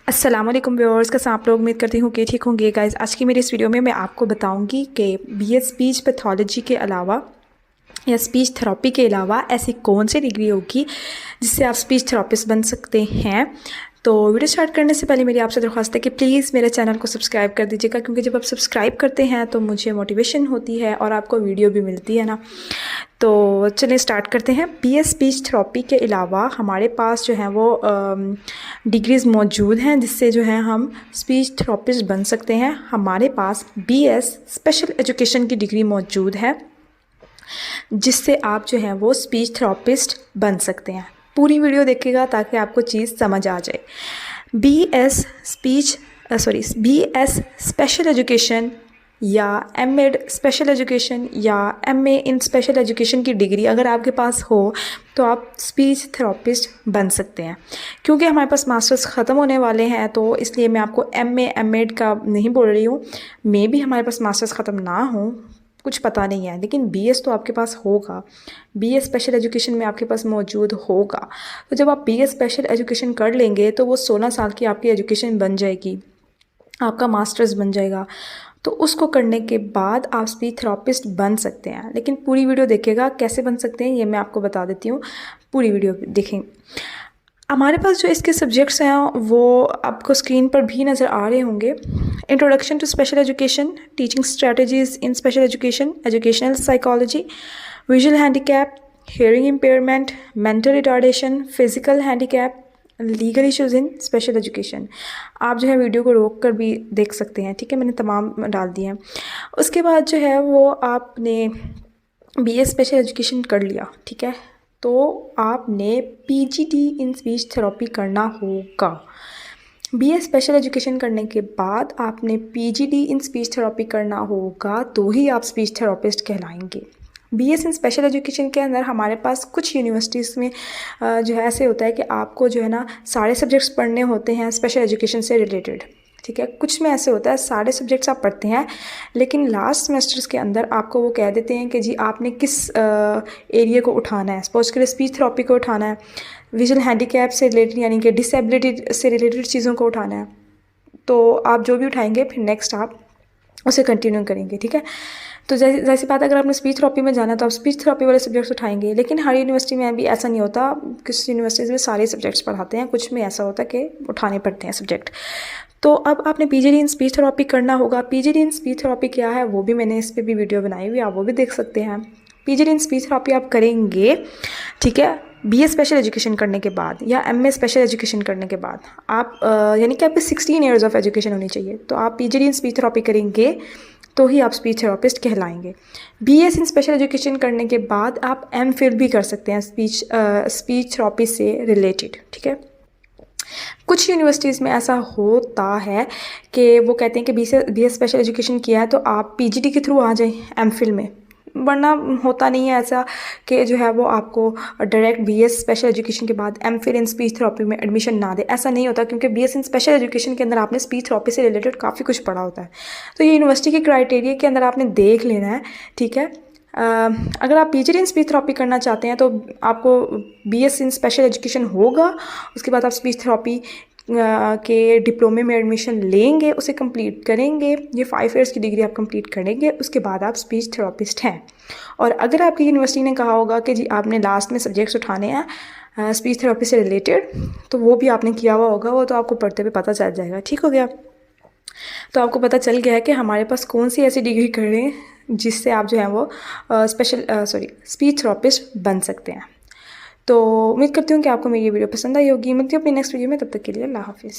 अस्सलाम वालेकुम व्यूअर्स, कैसे आप लोग? उम्मीद करती हूँ कि ठीक होंगे। गाइस, आज की मेरी इस वीडियो में मैं आपको बताऊंगी कि बीएस स्पीच पैथोलॉजी के अलावा या स्पीच थेरेपी के अलावा ऐसी कौन सी डिग्री होगी जिससे आप स्पीच थेरेपिस्ट बन सकते हैं। तो वीडियो स्टार्ट करने से पहले मेरी आपसे दरख्वास्त है कि प्लीज़ मेरे चैनल को सब्सक्राइब कर दीजिएगा, क्योंकि जब आप सब्सक्राइब करते हैं तो मुझे मोटिवेशन होती है और आपको वीडियो भी मिलती है ना। तो चलिए स्टार्ट करते हैं। बीएस स्पीच थेरेपी के अलावा हमारे पास जो है वो डिग्रीज़ मौजूद हैं जिससे जो है हम स्पीच थेरेपिस्ट बन सकते हैं। हमारे पास बीएस स्पेशल एजुकेशन की डिग्री मौजूद है जिससे आप जो है वो स्पीच थेरेपिस्ट बन सकते हैं। पूरी वीडियो देखिएगा ताकि आपको चीज़ समझ आ जाए। बीएस स्पेशल एजुकेशन या एमएड स्पेशल एजुकेशन या एमए इन स्पेशल एजुकेशन की डिग्री अगर आपके पास हो तो आप स्पीच थेरेपिस्ट बन सकते हैं। क्योंकि हमारे पास मास्टर्स ख़त्म होने वाले हैं तो इसलिए मैं आपको एमए एमएड का नहीं बोल रही हूँ। मे भी हमारे पास मास्टर्स ख़त्म ना हो, कुछ पता नहीं है, लेकिन बीएस तो आपके पास होगा। बीएस स्पेशल एजुकेशन में आपके पास मौजूद होगा। तो जब आप बीएस स्पेशल एजुकेशन कर लेंगे तो वो 16 साल की आपकी एजुकेशन बन जाएगी, आपका मास्टर्स बन जाएगा। तो उसको करने के बाद आप स्पीच थेरेपिस्ट बन सकते हैं। लेकिन पूरी वीडियो देखिएगा, कैसे बन सकते हैं ये मैं आपको बता देती हूँ। पूरी वीडियो देखें। हमारे पास जो इसके सब्जेक्ट्स हैं वो आपको स्क्रीन पर भी नज़र आ रहे होंगे। Introduction to special education, teaching strategies in special education, educational psychology, visual handicap, hearing impairment, mental retardation, physical handicap, legal issues in special education. आप जो है वीडियो को रोक कर भी देख सकते हैं, ठीक है, मैंने तमाम डाल दिए हैं। उसके बाद जो है वो आपने बीएस स्पेशल एजुकेशन कर लिया, ठीक है, तो आपने पीजीडी इन स्पीच थेरेपी करना होगा। बीएस स्पेशल एजुकेशन करने के बाद आपने पीजीडी इन स्पीच थेरेपी करना होगा, तो ही आप स्पीच थेरेपिस्ट कहलाएंगे। बीएस इन स्पेशल एजुकेशन के अंदर हमारे पास कुछ यूनिवर्सिटीज़ में जो है ऐसे होता है कि आपको जो है ना सारे सब्जेक्ट्स पढ़ने होते हैं स्पेशल एजुकेशन से रिलेटेड, ठीक है। कुछ में ऐसे होता है सारे सब्जेक्ट्स आप पढ़ते हैं, लेकिन लास्ट सेमेस्टर्स के अंदर आपको वो कह देते हैं कि जी आपने किस एरिया को उठाना है। सपोज करें स्पीच थेरेपी को उठाना है, विजुअल हैंडीकैप से रिलेटेड यानी कि डिसेबिलिटी से रिलेटेड चीज़ों को उठाना है, तो आप जो भी उठाएंगे फिर नेक्स्ट आप उसे कंटिन्यू करेंगे, ठीक है। तो जैसी बात अगर आपने स्पीच थेरेपी में जाना है तो आप स्पीच थेरेपी वाले सब्जेक्ट्स उठाएंगे। लेकिन हर यूनिवर्सिटी में भी ऐसा नहीं होता, किस यूनिवर्सिटीज़ में सारे सब्जेक्ट्स पढ़ाते हैं, कुछ में ऐसा होता है कि उठाने पड़ते हैं सब्जेक्ट। तो अब आपने पीजीडी इन स्पीच थेरेपी करना होगा। पीजीडी इन स्पीच थेरेपी क्या है वो भी मैंने इस पर भी वीडियो बनाई हुई है, आप वो भी देख सकते हैं। पीजीडी इन स्पीच थेरेपी आप करेंगे, ठीक है, बीए स्पेशल एजुकेशन करने के बाद या एमए स्पेशल एजुकेशन करने के बाद आप यानी कि आपके 16 ईयर्स ऑफ एजुकेशन होनी चाहिए। तो आप पीजीडी इन स्पीच थेरेपी करेंगे तो ही आप स्पीच थेरेपिस्ट कहलाएंगे। बीएस इन स्पेशल एजुकेशन करने के बाद आप एमफिल भी कर सकते हैं स्पीच थेरेपी से रिलेटेड, ठीक है। कुछ यूनिवर्सिटीज़ में ऐसा होता है कि वो कहते हैं कि बीएस स्पेशल एजुकेशन किया है तो आप पीजीडी के थ्रू आ जाएं एमफिल में, वरना होता नहीं है ऐसा कि जो है वो आपको डायरेक्ट बीएस स्पेशल एजुकेशन के बाद एमफिल इन स्पीच थेरेपी में एडमिशन ना दे। ऐसा नहीं होता, क्योंकि बीएस इन स्पेशल एजुकेशन के अंदर आपने स्पीच थेरेपी से रिलेटेड काफ़ी कुछ पढ़ा होता है। तो ये यूनिवर्सिटी के क्राइटेरिया के अंदर आपने देख लेना है, ठीक है। अगर आप पीजीडी इन स्पीच थेरेपी करना चाहते हैं तो आपको बीएस इन स्पेशल एजुकेशन होगा, उसके बाद आप स्पीच थेरेपी के डिप्लोमे में एडमिशन लेंगे, उसे कंप्लीट करेंगे, ये 5 इयर्स की डिग्री आप कंप्लीट करेंगे, उसके बाद आप स्पीच थेरेपिस्ट हैं। और अगर आपकी यूनिवर्सिटी ने कहा होगा कि जी आपने लास्ट में सब्जेक्ट्स उठाने हैं स्पीच थेरेपी से रिलेटेड, तो वो भी आपने किया हुआ होगा, वो तो आपको पढ़ते हुए पता चल जाएगा, ठीक हो गया। तो आपको पता चल गया है कि हमारे पास कौन सी ऐसी डिग्री करें जिससे आप जो है वो स्पीच थेरेपिस्ट बन सकते हैं। तो उम्मीद करती हूँ कि आपको मेरी ये वीडियो पसंद आई होगी। मिलती हूँ अपनी नेक्स्ट वीडियो में, तब तक के लिए अल्लाह हाफिज़।